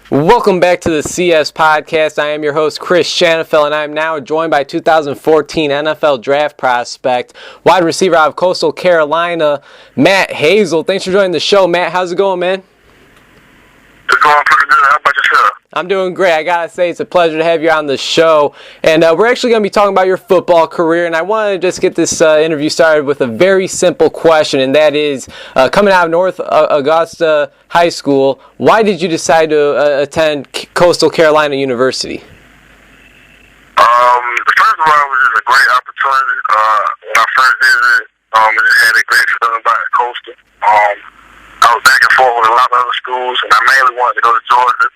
Welcome back to the CS Podcast. I am your host, Chris Shanafel, and I am now joined by 2014 NFL Draft prospect, wide receiver out of Coastal Carolina, Matt Hazel. Thanks for joining the show, Matt. How's it going, man? It's going pretty good. How about yourself? I'm doing great. I gotta say, it's a pleasure to have you on the show. And we're actually going to be talking about your football career, and I want to just get this interview started with a very simple question, and that is, coming out of North Augusta High School, why did you decide to attend Coastal Carolina University? First of all, it was just a great opportunity. When I first visited, I just had a great feeling about Coastal. I was back and forth with a lot of other schools, and I mainly wanted to go to Georgia.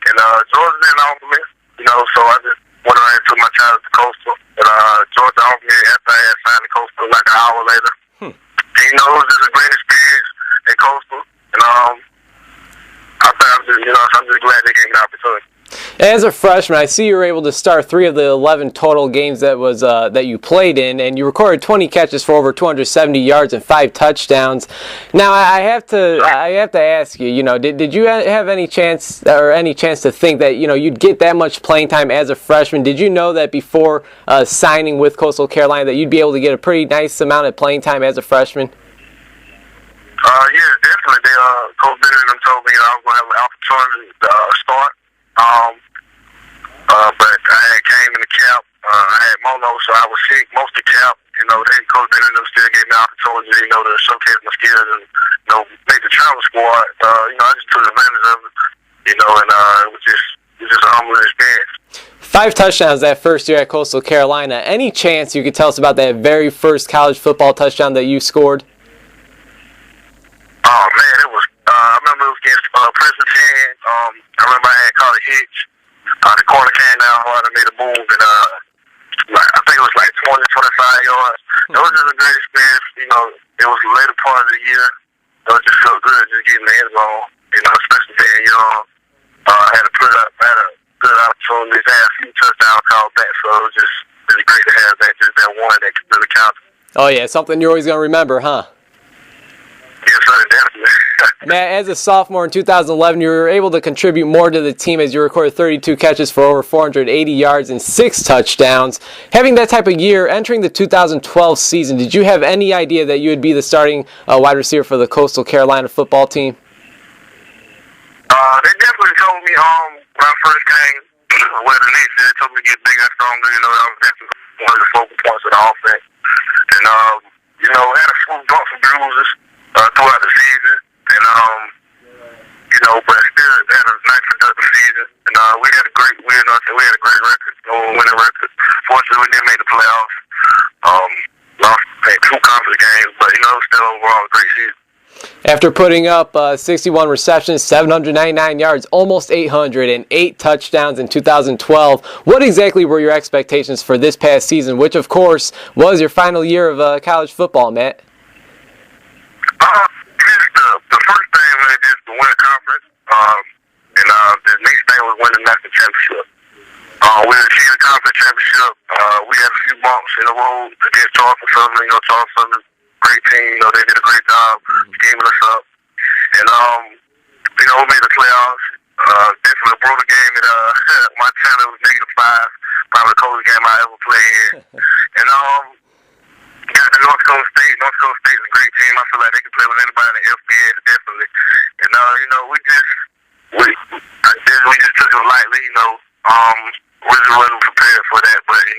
And Georgia didn't offer me, so I just went around and took my child to Coastal. But Georgia offered me after I had signed the Coastal like an hour later. And, it was just a great experience at Coastal. And I'm just glad they gave me the opportunity. As a freshman, I see you were able to start 3 of the 11 total games that you played in, and you recorded 20 catches for over 270 yards and 5 touchdowns. Now, I have to ask you, did you have any chance to think that you'd get that much playing time as a freshman? Did you know that before signing with Coastal Carolina that you'd be able to get a pretty nice amount of playing time as a freshman? Yeah, definitely. Coach Bennett told me I was going to have an opportunity to start. But I had came in the camp. I had mono, so I was sick most of the camp. Then Coach Bennett still gave me the opportunity, to showcase my skills and, make the travel squad. I just took advantage of it, and it was just a humbling experience. 5 touchdowns that first year at Coastal Carolina. Any chance you could tell us about that very first college football touchdown that you scored? Oh man, it was. I remember it was against Princeton. I remember I had caught a hitch. The corner came down hard and made a move, and I think it was like 20, 25 yards. It was just a great experience. It was the later part of the year. It just felt good just getting the end zone. Especially being young. I had a good opportunity. I had a few touchdowns called back, so it was just really great to have that. Just that one that really counted. Oh yeah, something you're always gonna remember, huh? Yes, sir, definitely. Matt, as a sophomore in 2011, you were able to contribute more to the team as you recorded 32 catches for over 480 yards and 6 touchdowns. Having that type of year, entering the 2012 season, did you have any idea that you would be the starting wide receiver for the Coastal Carolina football team? They definitely told me when I first came, the next year, they told me to get bigger and stronger. That was definitely one of the focal points of the offense. And, had a few bumps and bruises throughout the season. And, but still had a nice productive season. And we had a great win. We had a great record, winning record. Fortunately, we didn't make the playoffs. Lost 2 conference games, but, still overall a great season. After putting up 61 receptions, 799 yards, almost 800, and 8 touchdowns in 2012, what exactly were your expectations for this past season, which, of course, was your final year of college football, Matt? The first thing was just to win a conference, and the next thing was win the national championship. We achieved the conference championship. We had a few bumps in the road against Charleston Southern. Charleston Southern, great team. They did a great job scheming us up. And, we made the playoffs. Definitely a brutal game. And, Montana was -5. Probably the coldest game I ever played in. And, got to North Dakota State. North Dakota State is a great team. I feel like they can play with anybody in the FBA, definitely. And, we just took it lightly, we just wasn't prepared for that. But, at the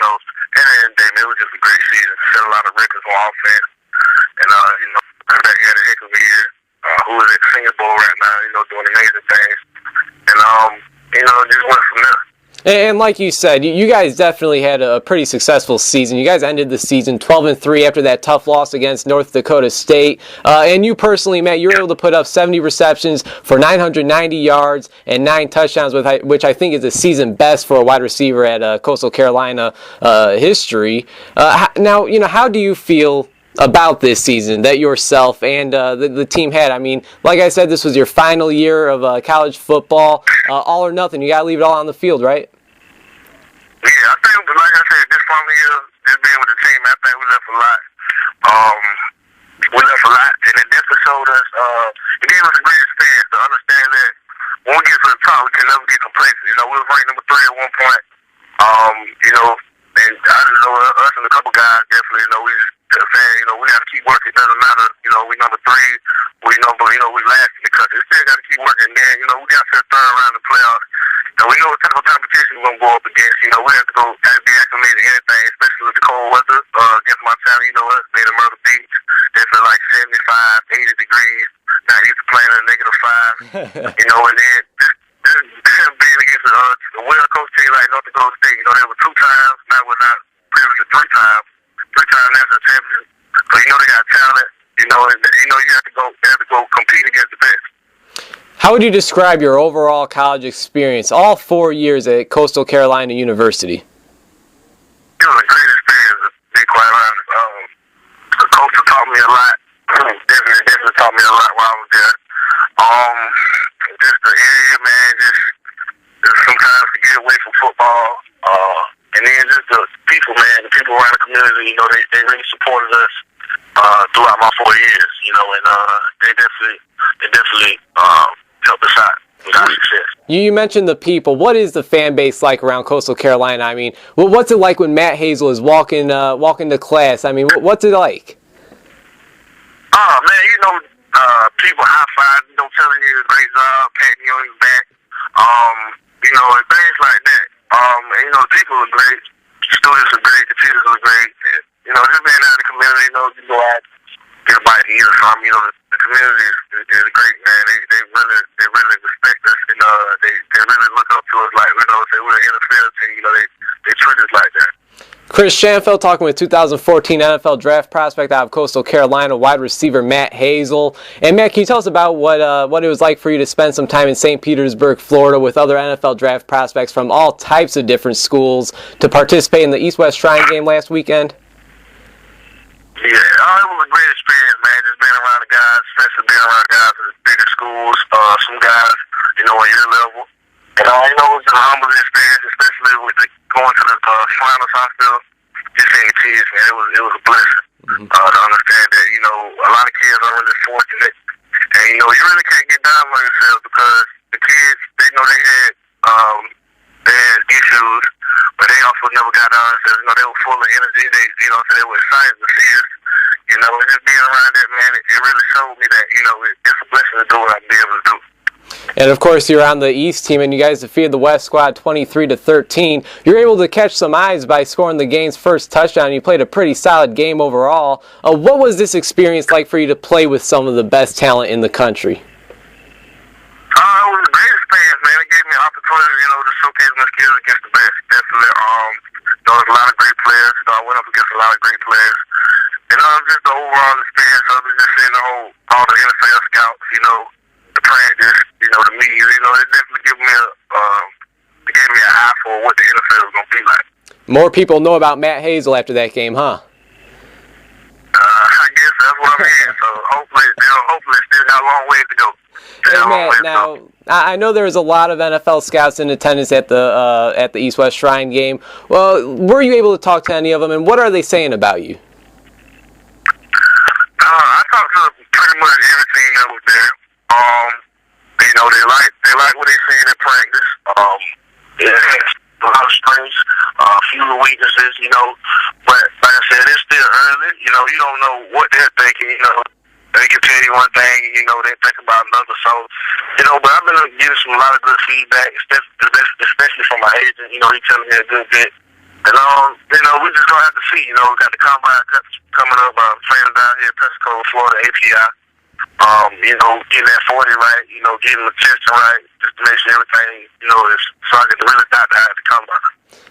end of the day, it was just a great season. Set a lot of records on offense. And, he had a heck of a year. Who is at Singapore right now, doing amazing things. And, just went from there. And like you said, you guys definitely had a pretty successful season. You guys ended the season 12-3 after that tough loss against North Dakota State. And you personally, Matt, you were able to put up 70 receptions for 990 yards and 9 touchdowns, which I think is a season best for a wide receiver at Coastal Carolina history. Now, how do you feel about this season that yourself and the team had? I mean, like I said, this was your final year of college football. All or nothing. You got to leave it all on the field, right? Yeah, I think, like I said, this final year, just being with the team, I think we left a lot. And it definitely showed us, it gave us a great experience to understand that when we get to the top talk, we can never get complacent. You know, we was ranked number 3 at one point. You know, and I didn't know us and a couple guys definitely, you know, we just saying, you know, we got to keep working. It doesn't matter, you know, we number 3, we number, you know, we last in the country. We still got to keep working. And then, you know, we got to the third round of the playoffs. And we know what type of competition we're going to go up against. You know, we have to go be acclimated to anything, especially with the cold weather. Against Montana, you know us, being in Myrtle Beach, they feel like 75, 80 degrees. Not used to playing in -5. You know, and then this being against a well-coached team like North Dakota State, you know, they were 2 times, now we're not previously 3 times national champions. So you know they got talent. You know, and you know you have to go compete against the best. How would you describe your overall college experience, all 4 years at Coastal Carolina University? It was a great experience, to be quite honest. The coach taught me a lot. Definitely taught me a lot while I was there. Just the area, man, just sometimes to get away from football. And then just the people, man, the people around the community, you know, they really supported us throughout my 4 years, you know, and they definitely helped us out with our success. You mentioned the people. What is the fan base like around Coastal Carolina? I mean, what's it like when Matt Hazel is walking to class? I mean, what's it like? Oh, man, you know, people high-five, you know, telling you a great job, patting you on your back, you know, and things like that. And, you know, the people are great, students are great, the teachers are great. And, you know, just being out in the community, you know, you go out, get a bite to eat or something, you know, the community is great, man. They really respect us, and they really look up to us like, you know, say we're an NFL team, you know, they treat us like that. Chris Shanfeld talking with 2014 NFL draft prospect out of Coastal Carolina, wide receiver Matt Hazel. And Matt, can you tell us about what it was like for you to spend some time in St. Petersburg, Florida, with other NFL draft prospects from all types of different schools to participate in the East-West Shrine game last weekend? Yeah, it was a great experience, man. Just being around the guys, especially being around guys at the bigger schools, some guys, you know, at your level. And you know, it was a humbling experience, especially with going to the Shriners Hospital. Just seeing the kids, man, it was a blessing. To understand that, you know, a lot of kids are really fortunate, and you know, you really can't get down on yourself because the kids, they know they had issues, but they also never got down on themselves. You know, they were full of energy. They were excited to see us. You know, and just being around that, man, it really showed me that, you know, it's a blessing to do what I've been able to do. And of course, you're on the East team, and you guys defeated the West squad 23-13. You're able to catch some eyes by scoring the game's first touchdown. You played a pretty solid game overall. What was this experience like for you to play with some of the best talent in the country? It was a great experience, man. It gave me an opportunity, you know, to showcase my skills against the best. Definitely, there was a lot of great players. You know, I went up against a lot of great players. And just the overall experience of it, just seeing all the NFL scouts, you know, the practice, you know, the media, you know, it definitely gave me an eye for what the NFL is going to be like. More people know about Matt Hazel after that game, huh? I guess that's what I'm hearing. So hopefully it still got a long way to go. Hey, Matt, now, I know there was a lot of NFL scouts in attendance at the East-West Shrine game. Well, were you able to talk to any of them, and what are they saying about you? I talked to pretty much every team that was there. You know, they like what they seen in practice. It has a lot of strengths, few weaknesses, you know. But like I said, it's still early. You know, you don't know what they're thinking. You know, they can tell you one thing, and you know they think about another. So, you know, but I've been getting a lot of good feedback, especially from my agent. You know, he's telling me a good bit. And you know, we just gonna have to see. You know, we got the combine coming up. Training down here, Pensacola, Florida, API. You know, getting that 40 right. You know, getting the testing right, just to make sure everything, you know, is so I can really dot the combine.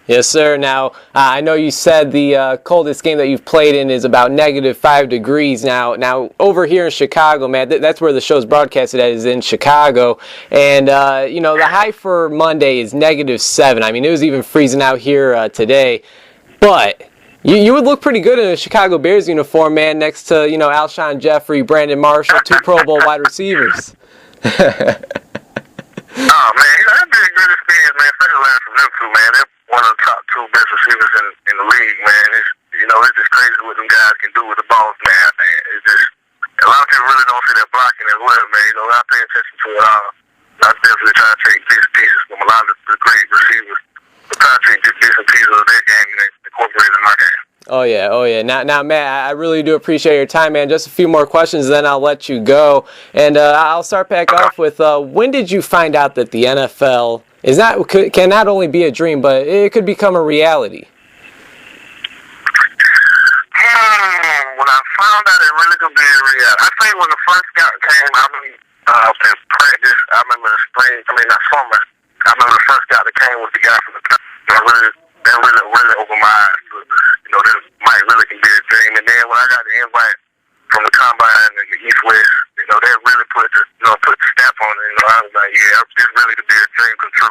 Yes, sir. Now, I know you said the coldest game that you've played in is about -5 degrees. Now over here in Chicago, man, that's where the show's broadcasted at, is in Chicago. And, you know, the high for Monday is -7. I mean, it was even freezing out here today. But you would look pretty good in a Chicago Bears uniform, man, next to, you know, Alshon Jeffrey, Brandon Marshall, 2 Pro Bowl wide receivers. Oh, man, you know, that'd be a good experience, man, especially learning from them two, man. They're one of the top 2 best receivers in the league, man. It's just crazy what them guys can do with the balls, man. It's just, a lot of people really don't see that blocking as well, man. You know, I pay attention to it all. I definitely try to take Oh yeah, oh yeah. Now, Matt, I really do appreciate your time, man. Just a few more questions, then I'll let you go. And I'll start back off with when did you find out that the NFL can not only be a dream, but it could become a reality? When I found out it really could be a reality, I think when the first scout came, in practice, I remember the spring, that summer, I remember the first scout that came was the guy from the that really opened my eyes to, this might really can be a dream. And then when I got the invite from the combine and the East West, that really put the stamp on it. I was like, yeah, this really could be a dream come true.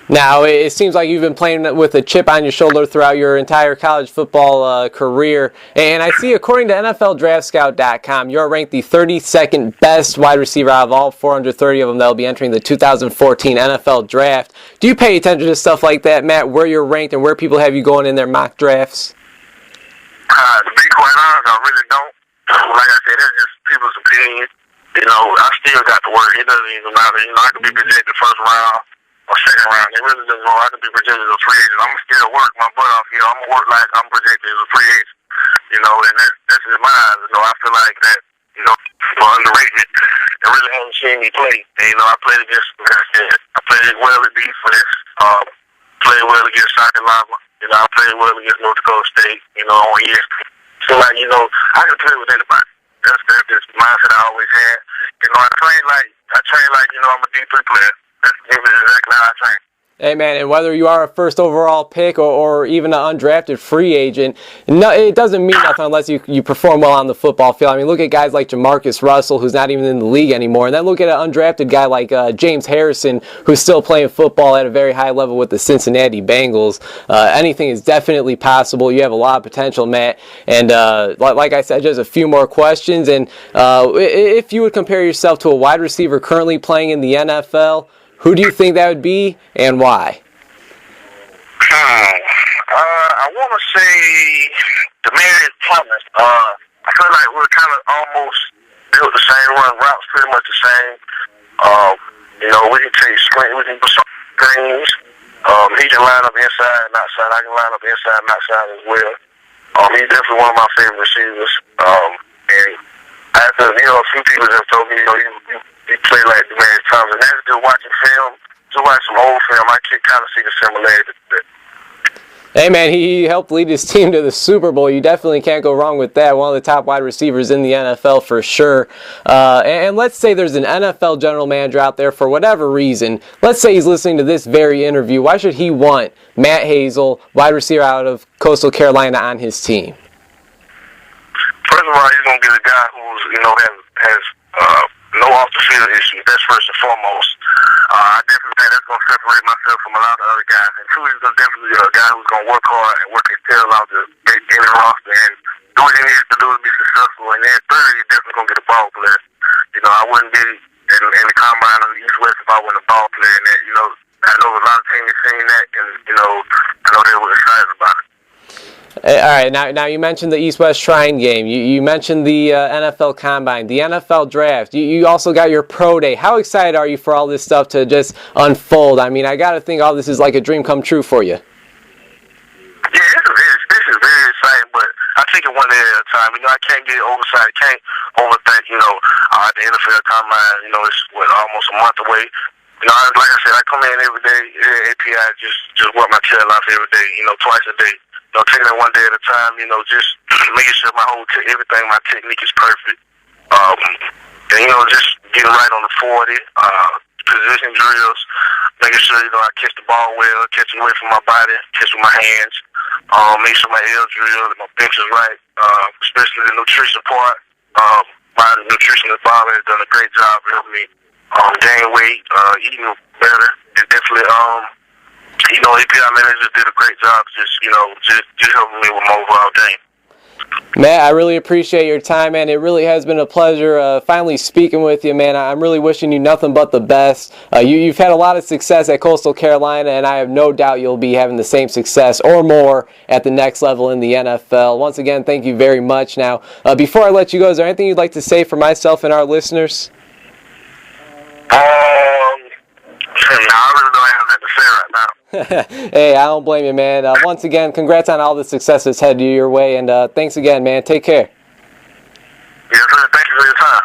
Now, it seems like you've been playing with a chip on your shoulder throughout your entire college football career. And I see, according to NFLDraftScout.com, you're ranked the 32nd best wide receiver out of all 430 of them that will be entering the 2014 NFL Draft. Do you pay attention to stuff like that, Matt, where you're ranked and where people have you going in their mock drafts? To be quite honest, I really don't. Like I said, that's just people's opinion. I still got to work. It doesn't even matter. I could be projected first round or second round. It really doesn't matter. I could be projected as a free agent. I'm still work my butt off. I'm gonna work like I'm projected as a free agent. And that's just my eyes. I feel like that. For underrated, they really haven't seen me play. And, I played against. Like I said, I played well at defense. Played well against South Carolina. I played well against North Dakota State. On ESPN. So like, I can play with anybody. That's just mindset I always had. I train like I'm a D3 player. That's exactly how I train. Hey, man, and whether you are a first overall pick or even an undrafted free agent, no, it doesn't mean nothing unless you perform well on the football field. I mean, look at guys like Jamarcus Russell, who's not even in the league anymore, and then look at an undrafted guy like James Harrison, who's still playing football at a very high level with the Cincinnati Bengals. Anything is definitely possible. You have a lot of potential, Matt. And like I said, just a few more questions. And if you would compare yourself to a wide receiver currently playing in the NFL, who do you think that would be, and why? I want to say Demarius Thomas. I feel like we're kind of almost built the same, run routes pretty much the same. We can take screen, we can do some things. He can line up inside and outside. I can line up inside and outside as well. He's definitely one of my favorite receivers. And after, a few people have told me, he played like Demarius Thomas. And after just watching film, just watching some old film, I can kind of see the similarities. Hey, man, he helped lead his team to the Super Bowl. You definitely can't go wrong with that. One of the top wide receivers in the NFL for sure. And let's say there's an NFL general manager out there for whatever reason. Let's say he's listening to this very interview. Why should he want Matt Hazel, wide receiver out of Coastal Carolina, on his team? First of all, he's going to get a guy who's, has no off-the-field issues. That's first and foremost. I definitely think that's going to separate myself from a lot of other guys. And two, he's definitely a guy who's going to work hard and work his tail out to get in the roster and do what he needs to do to be successful. And then third, he's definitely going to get a ball player. I wouldn't be in the combine of the East West if I wasn't a ball player. And that, I know a lot of teams have seen that, and, I know they were excited about it. All right, now you mentioned the East-West Shrine game. You mentioned the NFL Combine, the NFL Draft. You also got your Pro Day. How excited are you for all this stuff to just unfold? I mean, I got to think all this is like a dream come true for you. Yeah, this is very exciting, but I take it one day at a time. I can't get oversight. I can't overthink, the NFL Combine, it's almost a month away. Like I said, I come in every day, API, just work my tail off every day, twice a day. Taking it one day at a time, just making sure everything, my technique is perfect. And, just getting right on the 40, position drills, making sure, I catch the ball well, catch it away from my body, catch with my hands, make sure my L drill and my bench is right, especially the nutrition part. My nutritionist Bob has done a great job helping me gain weight, eating better, and definitely, API managers did a great job just helping me with my overall game. Matt, I really appreciate your time, man. It really has been a pleasure finally speaking with you, man. I'm really wishing you nothing but the best. You've had a lot of success at Coastal Carolina, and I have no doubt you'll be having the same success or more at the next level in the NFL. Once again, thank you very much. Now, before I let you go, is there anything you'd like to say for myself and our listeners? No, I really don't have nothing to say right now. Hey, I don't blame you, man. Once again, congrats on all the success that's headed your way, and thanks again, man. Take care. Yes, sir. Thank you for your time.